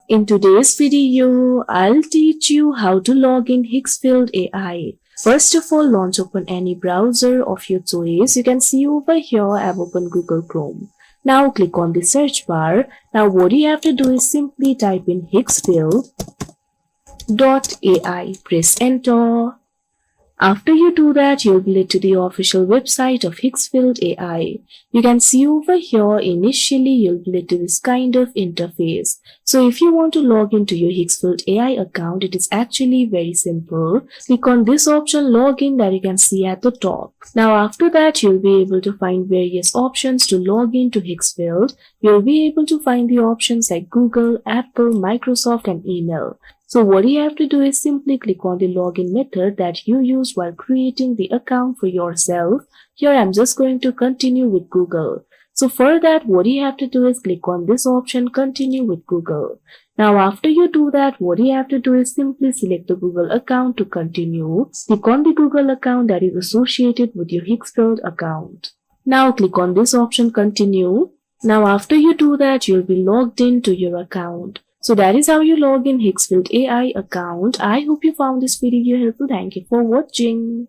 In today's video, I'll teach you how to log in Higgsfield AI. First of all, launch open any browser of your choice. You can see over here I've opened Google Chrome. Now click on the search bar. Now what you have to do is simply type in Higgsfield.ai. Press enter. After you do that, you'll be led to the official website of Higgsfield AI. You can see over here, initially you'll be led to this kind of interface. So if you want to log into your Higgsfield AI account, it is actually very simple. Click on this option login that you can see at the top. Now after that, you'll be able to find various options to log into Higgsfield. You'll be able to find the options like Google, Apple, Microsoft and email. So what you have to do is simply click on the login method that you used while creating the account for yourself. Here I'm just going to continue with Google. So for that, what you have to do is click on this option, continue with Google. Now after you do that, what you have to do is simply select the Google account to continue. Click on the Google account that is associated with your Higgsfield account. Now click on this option, continue. Now after you do that, you'll be logged into your account. So that is how you log in Higgsfield AI account. I hope you found this video helpful. Thank you for watching.